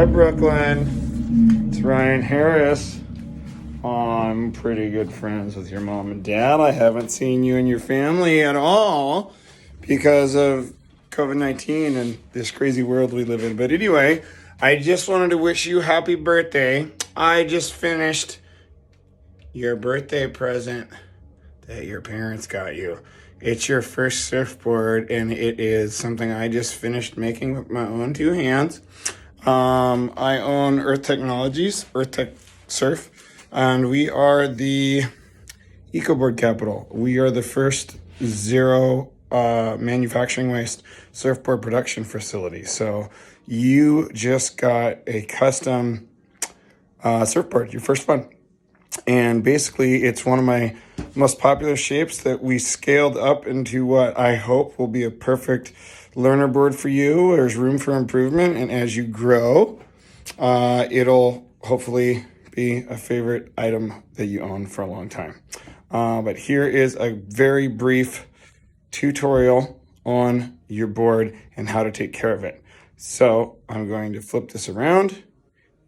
Hi, Brooklyn. It's Ryan Harris. I'm pretty good friends with your mom and dad. I haven't seen you and your family at all because of COVID-19 and this crazy world we live in. But anyway, I just wanted to wish you happy birthday. I just finished your birthday present that your parents got you. It's your first surfboard, and it is something I just finished making with my own two hands. I own Earth Technologies, Earth Tech Surf, and we are the EcoBoard capital. We are the first zero manufacturing waste surfboard production facility. So you just got a custom surfboard, your first one. And basically, it's one of my most popular shapes that we scaled up into what I hope will be a perfect learner board for you. There's room for improvement, and as you grow, it'll hopefully be a favorite item that you own for a long time. But here is a very brief tutorial on your board and how to take care of it. So I'm going to flip this around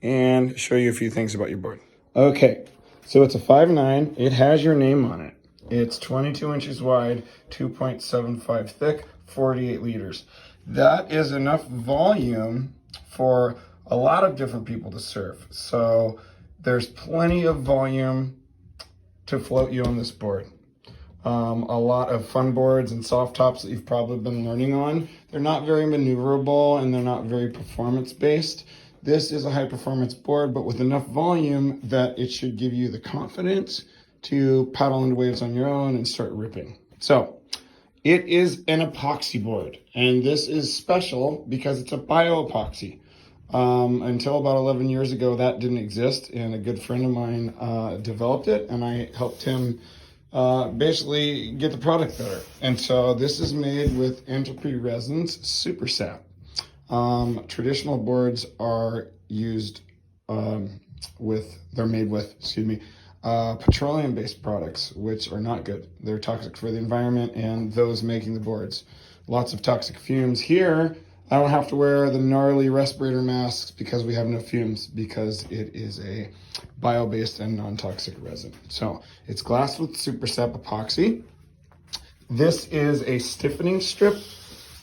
and show you a few things about your board. Okay. So it's a 5'9". It has your name on it. It's 22 inches wide, 2.75 thick, 48 liters. That is enough volume for a lot of different people to surf. So there's plenty of volume to float you on this board. A lot of fun boards and soft tops that you've probably been learning on, they're not very maneuverable and they're not very performance based. This is a high performance board, but with enough volume that it should give you the confidence to paddle into waves on your own and start ripping. So it is an epoxy board, and this is special because it's a bio-epoxy. Until about 11 years ago, that didn't exist, and a good friend of mine developed it, and I helped him basically get the product better. And so this is made with Entropy Resins Super Sap. Traditional boards are used they're made with, petroleum-based products, which are not good. They're toxic for the environment and those making the boards. Lots of toxic fumes. Here, I don't have to wear the gnarly respirator masks because we have no fumes, because it is a bio-based and non-toxic resin. So it's glass with Super Sap epoxy. This is a stiffening strip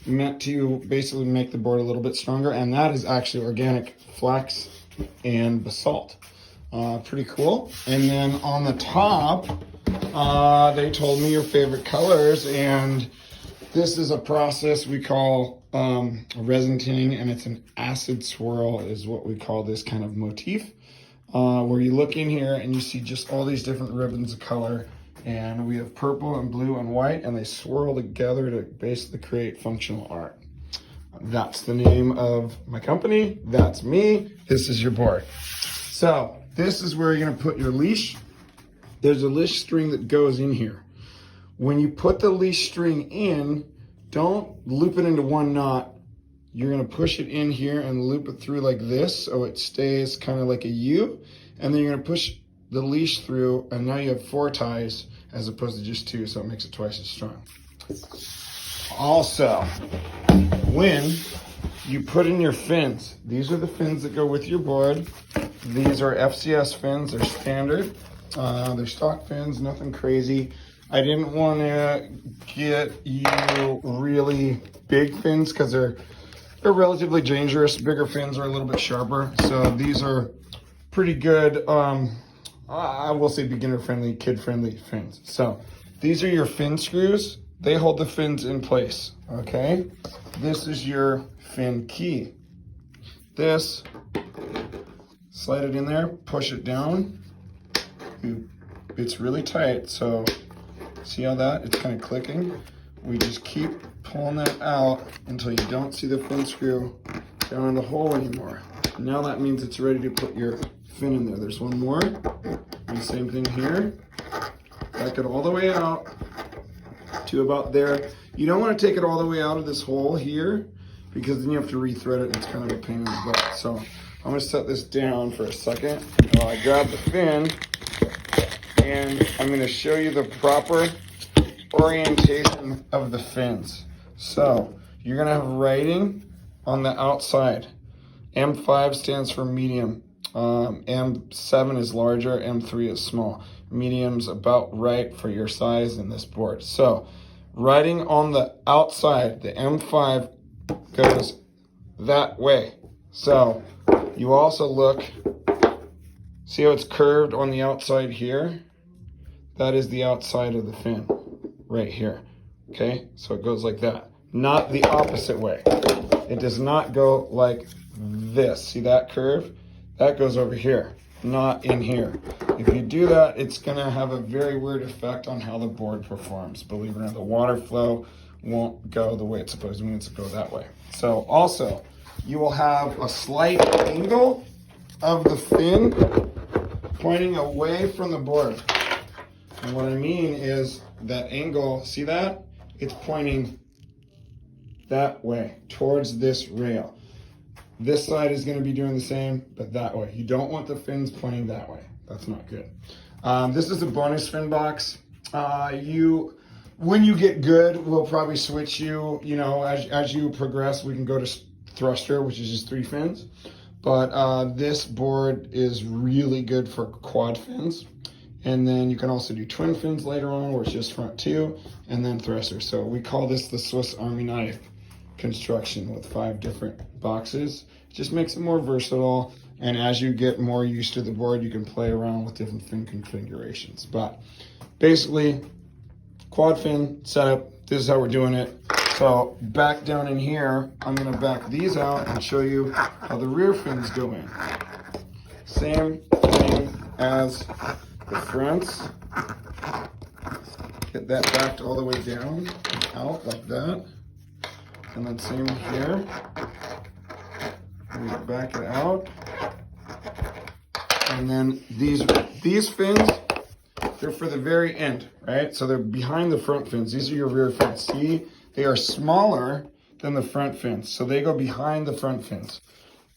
meant to basically make the board a little bit stronger, and that is actually organic flax and basalt. Pretty cool. And then on the top, they told me your favorite colors, and this is a process we call resin tinning, and it's an acid swirl is what we call this kind of motif, where you look in here and you see just all these different ribbons of color. And we have purple and blue and white, and they swirl together to basically create functional art. That's the name of my company. That's me. This is your board. So this is where you're gonna put your leash. There's a leash string that goes in here. When you put the leash string in, don't loop it into one knot. You're gonna push it in here and loop it through like this so it stays kind of like a U. And then you're gonna push the leash through, and now you have 4 ties as opposed to just 2, so it makes it twice as strong. Also, when you put in your fins, these are the fins that go with your board. These are FCS fins, they're standard. They're stock fins, nothing crazy. I didn't want to get you really big fins because they're relatively dangerous. Bigger fins are a little bit sharper, so these are pretty good. I will say beginner-friendly, kid-friendly fins. So these are your fin screws. They hold the fins in place, okay? This is your fin key. This, slide it in there, push it down. It's really tight, so see how that? It's kind of clicking. We just keep pulling that out until you don't see the fin screw down in the hole anymore. Now that means it's ready to put your fin in there. There's one more. And the same thing here. Back it all the way out to about there. You don't want to take it all the way out of this hole here because then you have to re-thread it and it's kind of a pain in the butt. So I'm going to set this down for a second while I grab the fin, and I'm going to show you the proper orientation of the fins. So you're going to have writing on the outside. M5 stands for medium. M7 is larger, M3 is small. Medium's about right for your size in this board. So riding on the outside, the M5 goes that way. So you also look, see how it's curved on the outside here? That is the outside of the fin right here. Okay, so it goes like that, not the opposite way. It does not go like this. See that curve? That goes over here, not in here. If you do that, it's gonna have a very weird effect on how the board performs. Believe it or not, the water flow won't go the way it's supposed to. It needs to go that way. So also, you will have a slight angle of the fin pointing away from the board. And what I mean is that angle, see that? It's pointing that way, towards this rail. This side is gonna be doing the same, but that way. You don't want the fins pointing that way. That's not good. This is a bonus fin box. When you get good, we'll probably switch you, as you progress, we can go to thruster, which is just 3 fins. But this board is really good for quad fins. And then you can also do twin fins later on, where it's just front 2, and then thruster. So we call this the Swiss Army knife construction with 5 different boxes. It just makes it more versatile. And as you get more used to the board, you can play around with different fin configurations. But basically, quad fin setup, this is how we're doing it. So back down in here, I'm gonna back these out and show you how the rear fins go in. Same thing as the fronts. Get that backed all the way down, out like that. And then same here. We back it out. And then these fins, they're for the very end, right? So they're behind the front fins. These are your rear fins. See, they are smaller than the front fins. So they go behind the front fins.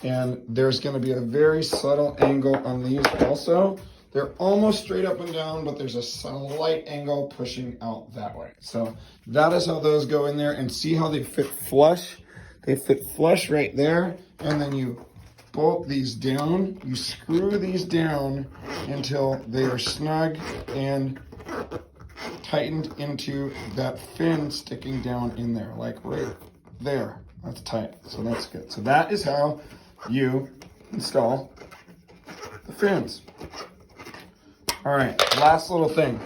And there's gonna be a very subtle angle on these also. They're almost straight up and down, but there's a slight angle pushing out that way. So that is how those go in there, and see how they fit flush? They fit flush right there, and then you bolt these down, you screw these down until they are snug and tightened into that fin sticking down in there, like right there. That's tight, so that's good. So that is how you install the fins. All right, last little thing.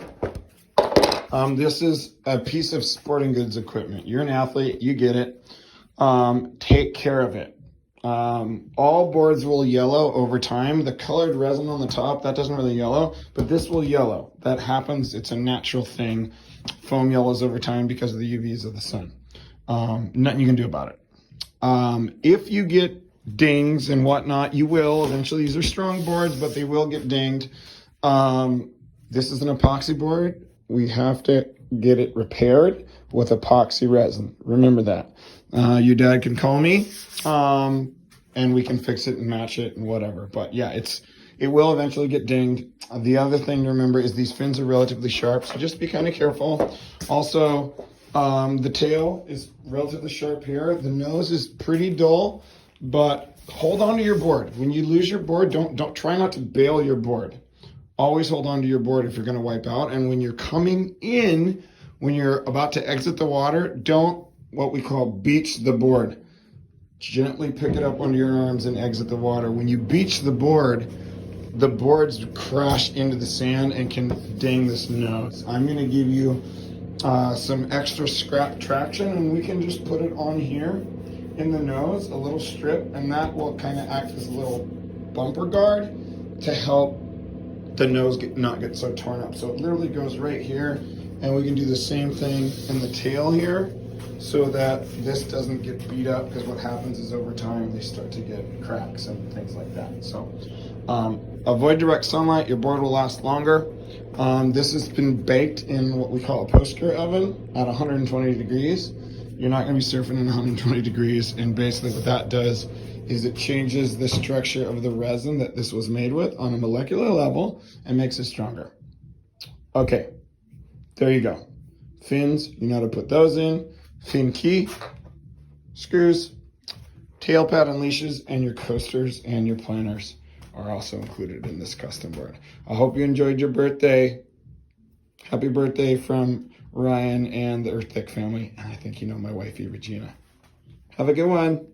This is a piece of sporting goods equipment. You're an athlete, you get it. Take care of it. All boards will yellow over time. The colored resin on the top, that doesn't really yellow, but this will yellow. That happens, it's a natural thing. Foam yellows over time because of the UVs of the sun. Nothing you can do about it. If you get dings and whatnot, you will eventually. These are strong boards, but they will get dinged. This is an epoxy board. We have to get it repaired with epoxy resin. Remember that. Your dad can call me, and we can fix it and match it and whatever. But yeah, it will eventually get dinged. The other thing to remember is these fins are relatively sharp, so just be kind of careful. Also, the tail is relatively sharp here. The nose is pretty dull, but hold on to your board. When you lose your board, don't try not to bail your board. Always hold on to your board if you're going to wipe out. And when you're coming in, when you're about to exit the water, don't what we call beach the board. Gently pick it up under your arms and exit the water. When you beach the boards crash into the sand and can ding this nose. I'm going to give you some extra scrap traction, and we can just put it on here in the nose, a little strip, and that will kind of act as a little bumper guard to help the nose not get so torn up. So it literally goes right here, and we can do the same thing in the tail here so that this doesn't get beat up, because what happens is over time they start to get cracks and things like that. So avoid direct sunlight, your board will last longer. This has been baked in what we call a post-cure oven at 120 degrees. You're not gonna be surfing in 120 degrees, and basically what that does is it changes the structure of the resin that this was made with on a molecular level and makes it stronger. Okay, there you go. Fins, you know how to put those in. Fin key, screws, tail pad and leashes, and your coasters and your planners are also included in this custom board. I hope you enjoyed your birthday. Happy birthday from Ryan and the Earth Tech family. And I think you know my wifey, Regina. Have a good one.